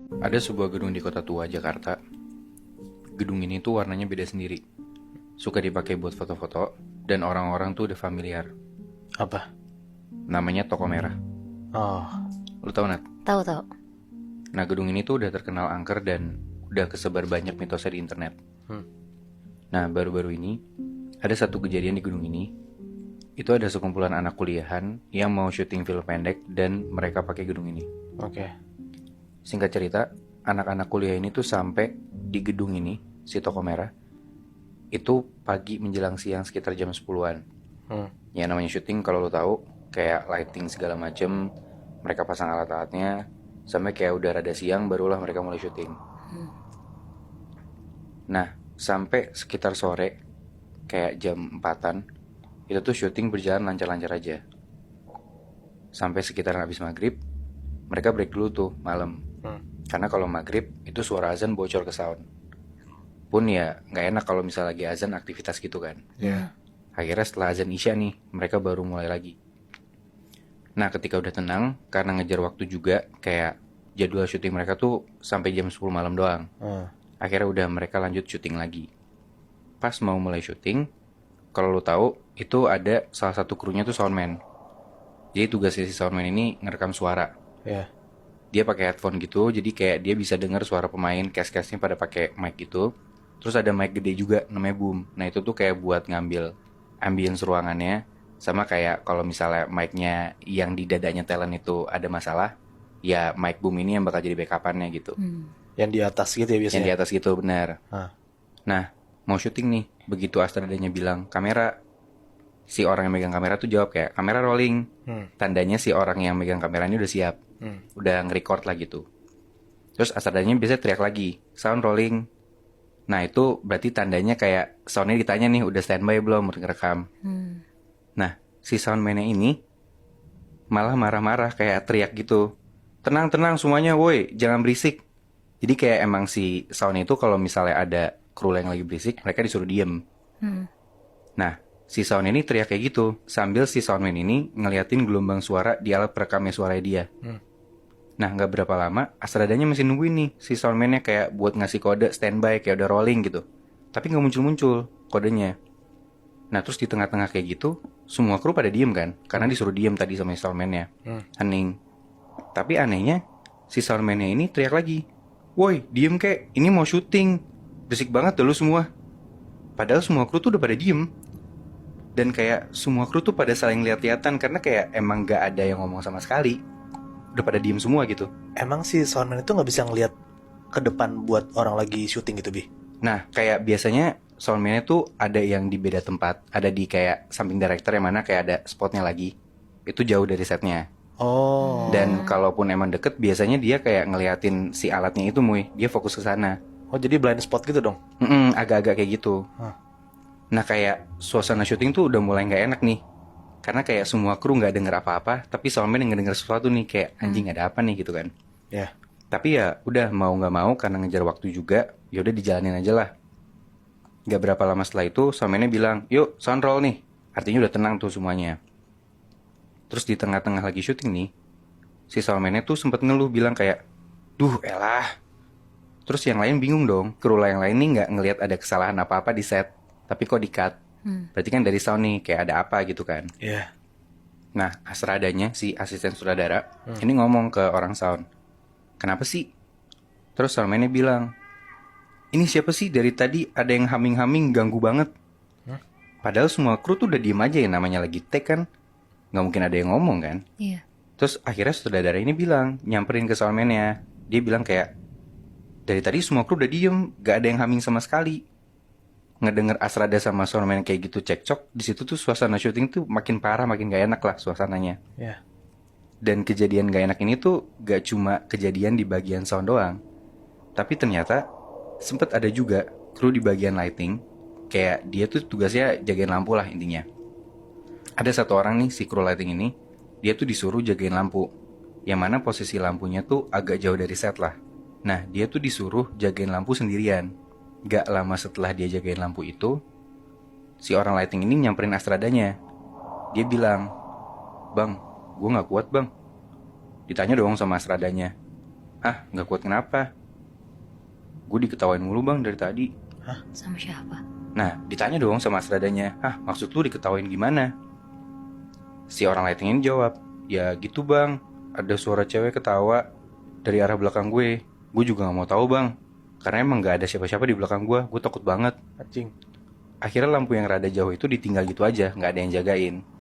Ada sebuah gedung di kota tua Jakarta. Gedung ini tuh warnanya beda sendiri. Suka dipakai buat foto-foto, dan orang-orang tuh udah familiar. Apa? Namanya Toko Merah. Oh, Lu tau Nat? Tahu tahu. Nah, gedung ini tuh udah terkenal angker dan udah kesebar banyak mitosnya di internet. Nah, baru-baru ini ada satu kejadian di gedung ini. Itu ada sekumpulan anak kuliahan yang mau syuting film pendek dan mereka pakai gedung ini. oke. Singkat cerita, anak-anak kuliah ini tuh sampai di gedung ini, si Toko Merah, itu pagi menjelang siang sekitar jam 10-an. Ya namanya syuting kalau lo tahu, kayak lighting segala macem, mereka pasang alat-alatnya, sampai kayak udah rada siang barulah mereka mulai syuting. Nah, sampai sekitar sore, kayak jam 4-an, itu tuh syuting berjalan lancar-lancar aja. Sampai sekitaran habis maghrib, mereka break dulu tuh malam. Karena kalau maghrib itu suara azan bocor ke sound. Pun ya nggak enak kalau misalnya lagi azan aktivitas gitu kan. Ya. Akhirnya setelah azan isya nih, mereka baru mulai lagi. Nah ketika udah tenang, karena ngejar waktu juga, kayak jadwal syuting mereka tuh sampai jam 10 malam doang. Akhirnya udah mereka lanjut syuting lagi. Pas mau mulai syuting, kalau lo tahu itu ada salah satu krunya tuh soundman. Jadi tugasnya si soundman ini ngerekam suara. Ya. Dia pakai headphone gitu, jadi kayak dia bisa dengar suara pemain, cast-castnya pada pakai mic gitu. Terus ada mic gede juga, namanya boom. Nah itu tuh kayak buat ngambil ambience ruangannya. Sama kayak kalau misalnya mic-nya yang di dadanya talent itu ada masalah, ya mic boom ini yang bakal jadi backup-annya gitu. Yang di atas gitu ya Yang biasanya. di atas gitu, benar. Ah. Nah, mau syuting nih, begitu astradanya bilang kamera, si orang yang megang kamera tuh jawab kayak kamera rolling. Tandanya si orang yang megang kamera ini udah siap, udah nge-record lah gitu. Terus astradanya biasanya teriak lagi, sound rolling. Nah itu berarti tandanya kayak soundnya ditanya nih udah standby belum untuk ngerekam. Nah si soundman-nya ini malah marah-marah kayak teriak gitu, tenang semuanya woi jangan berisik. Jadi kayak emang si sound itu kalau misalnya ada kru yang lagi berisik mereka disuruh diem. Nah si sound ini teriak kayak gitu sambil si soundman ini ngeliatin gelombang suara di alat perekamnya suara dia. Nah gak berapa lama astradanya masih nungguin nih si soundman-nya kayak buat ngasih kode standby kayak udah rolling gitu. Tapi gak muncul-muncul kodenya. Nah terus di tengah-tengah kayak gitu semua kru pada diem kan, karena disuruh diem tadi sama si soundman-nya. Hening. Tapi anehnya si soundman-nya ini teriak lagi, woi diem kek, ini mau syuting, berisik banget dah lu semua. Padahal semua kru tuh udah pada diem. Dan kayak semua kru tuh pada saling lihat-lihatan karena kayak emang gak ada yang ngomong sama sekali. Udah pada diem semua gitu. Emang si soundman itu nggak bisa ngelihat ke depan buat orang lagi syuting gitu, Bi? Nah kayak biasanya soundman-nya tuh ada yang di beda tempat. Ada di kayak samping director yang mana kayak ada spotnya lagi. Itu jauh dari setnya. Oh. Dan kalaupun emang deket biasanya dia kayak ngeliatin si alatnya itu Muy. Dia fokus ke sana. Oh, jadi blind spot gitu dong? Agak-agak kayak gitu. Nah kayak suasana syuting tuh udah mulai gak enak nih. Karena kayak semua kru gak denger apa-apa. Tapi soundman yang ngedenger sesuatu nih. Kayak anjing ada apa nih gitu kan. Ya. Tapi ya udah mau gak mau karena ngejar waktu juga. Ya udah dijalanin aja lah. Gak berapa lama setelah itu soundman-nya bilang, yuk sound roll nih. Artinya udah tenang tuh semuanya. Terus di tengah-tengah lagi syuting nih, si soundman-nya tuh sempet ngeluh bilang kayak, duh elah. Terus yang lain bingung dong. Kru yang lain nih gak ngelihat ada kesalahan apa-apa di set. Tapi kok di-cut. Berarti kan dari sound nih kayak ada apa gitu kan. Ya. Nah astradanya si asisten sutradara ini ngomong ke orang sound, kenapa sih? Terus soundman-nya bilang, ini siapa sih dari tadi ada yang humming-humming ganggu banget. Padahal semua kru tuh udah diem aja ya, namanya lagi take kan. Gak mungkin ada yang ngomong kan. Iya. Terus akhirnya sutradara ini bilang, nyamperin ke soundman-nya. Dia bilang kayak, dari tadi semua kru udah diem, gak ada yang humming sama sekali. Ngedenger Asrada sama soundman kayak gitu cekcok, di situ tuh suasana syuting tuh makin parah, makin gak enak lah suasananya. Ya. Dan kejadian gak enak ini tuh gak cuma kejadian di bagian sound doang. Tapi ternyata sempet ada juga kru di bagian lighting. Kayak dia tuh tugasnya jagain lampu lah intinya. Ada satu orang nih si kru lighting ini, dia tuh disuruh jagain lampu. Yang mana posisi lampunya tuh agak jauh dari set lah. Nah dia tuh disuruh jagain lampu sendirian. Gak lama setelah dia jagain lampu itu, si orang lighting ini nyamperin astradanya. Dia bilang, bang, gue gak kuat bang. Ditanya dong sama astradanya, Ah, nggak kuat kenapa? Gue diketawain mulu bang dari tadi. Sama siapa? Nah, ditanya dong sama astradanya, ah maksud lu diketawain gimana? Si orang lighting ini jawab, ya gitu bang, ada suara cewek ketawa dari arah belakang gue. Gue juga gak mau tahu bang, karena emang gak ada siapa-siapa di belakang gue takut banget. Anjing. Akhirnya lampu yang rada jauh itu ditinggal gitu aja, gak ada yang jagain.